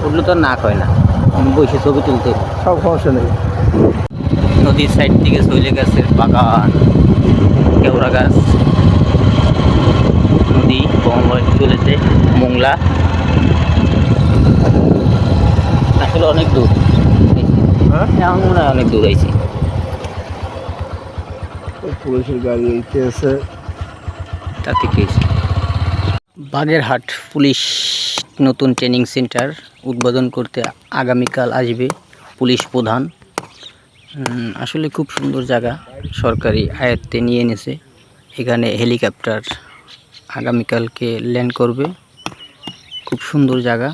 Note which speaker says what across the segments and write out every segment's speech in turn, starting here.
Speaker 1: উঠলে তো না কয় না, আমি বসে ছবি তুলতে
Speaker 2: সব সমস্যা নেই।
Speaker 1: নদীর সাইড থেকে চলে গেছে বাগান, কেওড়া গাছ, নদী চলেছে মোংলা, আসলে অনেক দূর, এখন মনে হয় অনেক দূর আইছি।
Speaker 2: পুলিশের গাড়ি এইতে আছে।
Speaker 1: তাতে কি বাগেরহাট পুলিশ নতুন ট্রেনিং সেন্টার উদ্বোধন করতে আগামীকাল আসবে পুলিশ প্রধান। আসলে খুব সুন্দর জায়গা, সরকারি আয়ত্তে নিয়ে এনেছে। এখানে হেলিকপ্টার আগামীকালকে ল্যান্ড করবে। খুব সুন্দর জায়গা,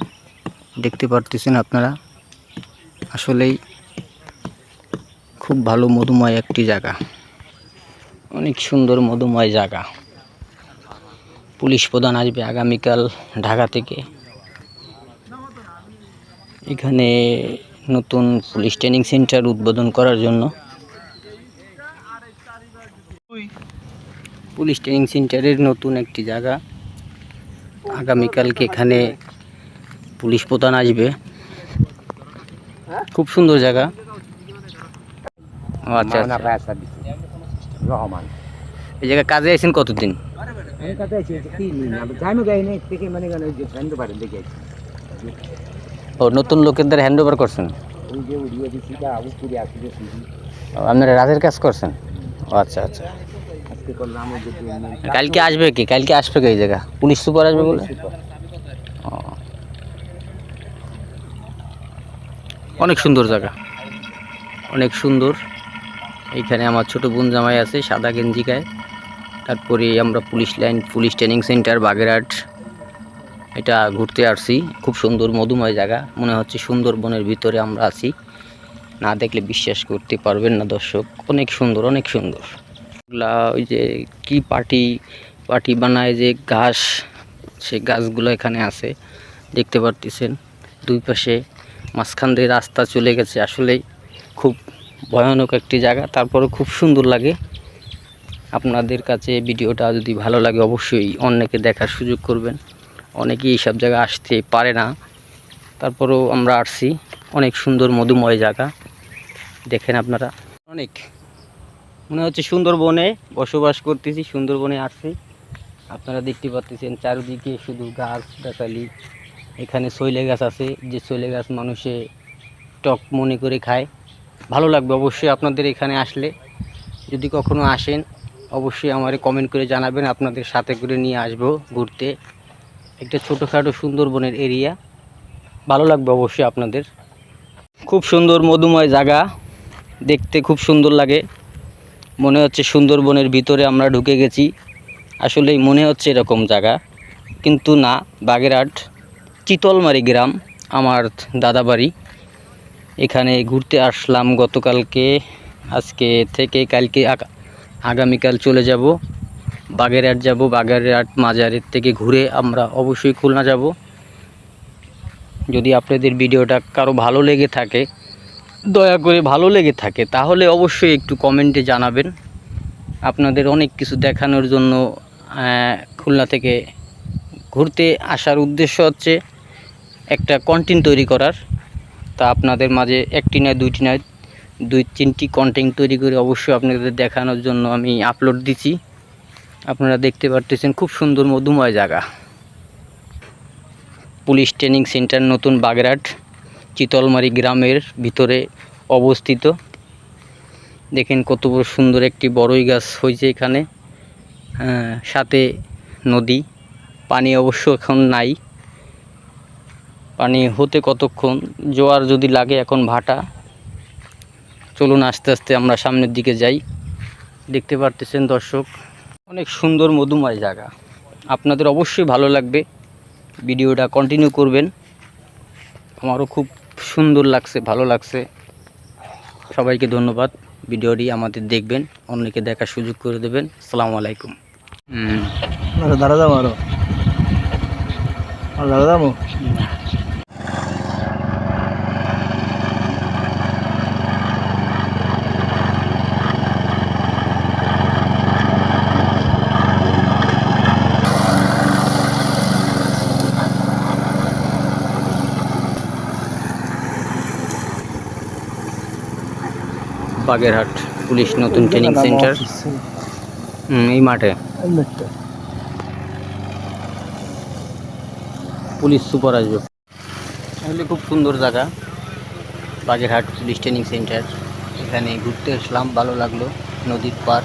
Speaker 1: দেখতে পারতেছেন আপনারা। আসলেই খুব ভালো মধুময় একটি জায়গা, অনেক সুন্দর মধুময় জায়গা। পুলিশ প্রধান আসবে আগামীকাল ঢাকা থেকে। এখানে নতুন পুলিশ ট্রেনিং সেন্টার উদ্বোধন করার জন্য পুলিশ ট্রেনিং সেন্টারের নতুন একটি জায়গা। আগামীকালকে এখানে পুলিশ প্রধান আসবে। খুব সুন্দর জায়গা। আচ্ছা আচ্ছা, এই জায়গায় কাজে আছেন কতদিন? ও, নতুন লোকেদের হ্যান্ড ওভার করছেন? আপনারা রাজের কাজ করছেন? ও আচ্ছা আচ্ছা। কালকে আসবে কি? কালকে আসবে কি এই জায়গা? পুলিশ সুপার আসবে বলে? অনেক সুন্দর জায়গা, অনেক সুন্দর। এইখানে আমার ছোট বোন জামাই আছে, সাদা গেঞ্জি গায়ে। তারপরে আমরা police line police training centre Bagerhat এটা ঘুরতে আসছি। খুব সুন্দর মধুময় জায়গা, মনে হচ্ছে সুন্দরবনের ভিতরে আমরা আছি। না দেখলে বিশ্বাস করতে পারবেন না দর্শক, অনেক সুন্দর, অনেক সুন্দর। ওই যে কি পাটি বানায় যে ঘাস, সেই গাছগুলো এখানে আছে, দেখতে পারতেছেন। দুই পাশে মাঝখান দিয়ে রাস্তা চলে গেছে। আসলেই খুব ভয়ানক একটি জায়গা, তারপরে খুব সুন্দর লাগে। আপনাদের কাছে ভিডিওটা যদি ভালো লাগে অবশ্যই অন্যকে দেখার সুযোগ করবেন। অনেকেই এইসব জায়গা আসতে পারে না, তারপরেও আমরা আসছি। অনেক সুন্দর মধুময় জায়গা, দেখেন আপনারা। অনেক মনে হচ্ছে সুন্দরবনে বসবাস করতেছি, সুন্দরবনে আসছি। আপনারা দেখতে পাচ্ছেন চারিদিকে শুধু গাছ গাছালি। এখানে শৈলে গাছ আছে, যে শৈলে গাছ মানুষে টক মনে করে খায়। ভালো লাগবে অবশ্যই আপনাদের এখানে আসলে। যদি কখনো আসেন অবশ্যই আমারে কমেন্ট করে জানাবেন, আপনাদের সাথে করে নিয়ে আসবো ঘুরতে। একটা ছোটোখাটো সুন্দরবনের এরিয়া, ভালো লাগবে অবশ্যই আপনাদের। খুব সুন্দর মধুময় জায়গা, দেখতে খুব সুন্দর লাগে। মনে হচ্ছে সুন্দরবনের ভিতরে আমরা ঢুকে গেছি। আসলেই মনে হচ্ছে এরকম জায়গা, কিন্তু না। বাগেরহাট চিতলমারি গ্রাম আমার দাদাবাড়ি। এখানে ঘুরতে আসলাম গতকালকে। আজকে থেকে কালকে আগামীকাল চলে যাব বাগেরহাট। যাব বাগেরহাট মাজারের থেকে ঘুরে আমরা অবশ্যই খুলনা যাব। যদি আপনাদের ভিডিওটা কারো ভালো লেগে থাকে, দয়া করে ভালো লেগে থাকে, তাহলে অবশ্যই একটু কমেন্টে জানাবেন। আপনাদের অনেক কিছু দেখানোর জন্য খুলনা থেকে ঘুরতে আসার উদ্দেশ্য হচ্ছে একটা কন্টেন্ট তৈরি করার। তা আপনাদের মাঝে একটি নয় দুইটি নয় 2-3টি কন্টেন্ট তৈরি করে অবশ্যই আপনাদের দেখানোর জন্য আমি আপলোড দিছি। আপনারা দেখতে পারতেছেন খুব সুন্দর মধুময় জায়গা। পুলিশ ট্রেনিং সেন্টার নতুন বাগেরহাট চিতলমারি গ্রামের ভিতরে অবস্থিত। দেখেন কত বড় সুন্দর একটি বড়ই গাছ হয়েছে এখানে, সাথে নদী। পানি অবশ্য এখন নাই, পানি হতে কতক্ষণ, জোয়ার যদি লাগে এখন ভাটা। চলুন আস্তে আস্তে আমরা সামনের দিকে যাই। দেখতে পারতেছেন দর্শক, অনেক সুন্দর মধুময় জায়গা। আপনাদের অবশ্যই ভালো লাগবে, ভিডিওটা কন্টিনিউ করবেন। আমারও খুব সুন্দর লাগছে, ভালো লাগছে। সবাইকে ধন্যবাদ। ভিডিওটি আমাদের দেখবেন, অন্যকে দেখার সুযোগ করে দেবেন। আসসালামু আলাইকুম।
Speaker 2: দাঁড়া যাবো আরো দাঁড়া যাবো।
Speaker 1: বাগেরহাট পুলিশ নতুন ট্রেনিং সেন্টার। এই মাঠে পুলিশ সুপার আসবে। আসলে খুব সুন্দর জায়গা বাগেরহাট পুলিশ ট্রেনিং সেন্টার। এখানে ঘুরতে আসলাম, ভালো লাগলো। নদীর পার,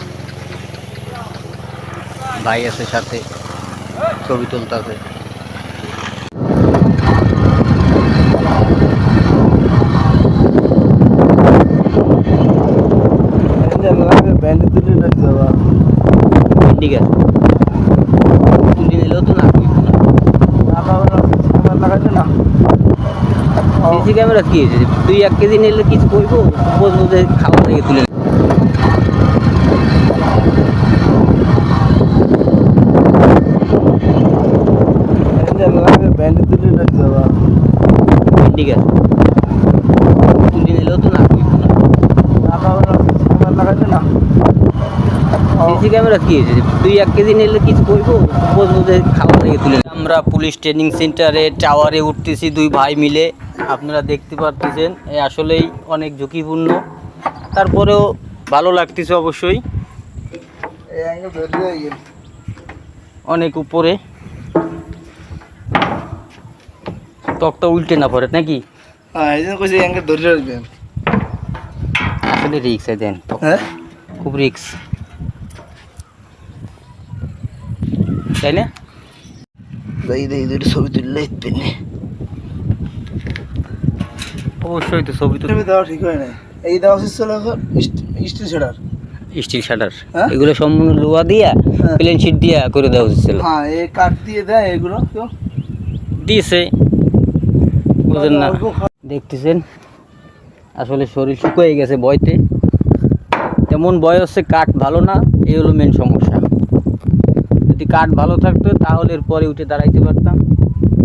Speaker 1: ভাই আছে সাথে, ছবি তুলতে আছে। তুলে নিলেও তো না সিসি ক্যামেরা কি হয়েছে? 2-1 কেজি নিলে কিছু করবো, বলবো যে খাওয়া থেকে তুলে তুলে নিলেও তো না সিসি ক্যামেরা কি হয়েছে? 2-1 কেজি নিলে কিছু করবো, বলবো যে খাওয়া থেকে তুলে। আমরা পুলিশ ট্রেনিং সেন্টারে টাওয়ারে উঠতেছি 2 ভাই মিলে। আপনারা দেখতে পারতেছেন আসলেই অনেক ঝুঁকিপূর্ণ, তারপরেও ভালো লাগতেছে অবশ্যই। অনেক উপরে, ত্বকটা উল্টে না পড়ে নাকি? আসলে রিক্স দেন, খুব রিক্স, তাই না? ছবি তুললে অবশ্যই তো ছবি তুলে
Speaker 2: দেওয়া ঠিক হয় না। এই দেওয়া ছিল স্টিল শাটার।
Speaker 1: স্টিল শাটার এগুলো সম্পূর্ণ লোহা দিয়া প্লেন শিট দিয়া করে দেওয়া উচিত ছিল।
Speaker 2: হ্যাঁ, এই কাঠ দিয়ে দেয় এগুলো কেউ
Speaker 1: দিয়েছে, বুঝেন না। দেখতেছেন আসলে শরীর শুকিয়ে গেছে বয়তে। তেমন বয় হচ্ছে, কাঠ ভালো না, এই হলো মেন সমস্যা। যদি কাঠ ভালো থাকতো তাহলে এরপরে উঠে দাঁড়াইতে পারতাম,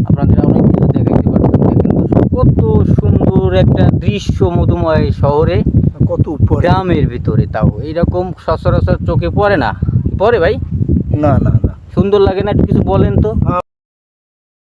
Speaker 1: আপনাদের অনেক কিছু দেখাইতে পারতাম। দেখেন কত সুন্দর একটা দৃশ্য মধুময় শহরে,
Speaker 2: কত উপরে,
Speaker 1: গ্রামের ভিতরে, তাও এইরকম সচরাচর চোখে পড়ে না। পড়ে ভাই?
Speaker 2: না না না,
Speaker 1: সুন্দর লাগে না? একটু কিছু বলেন তো।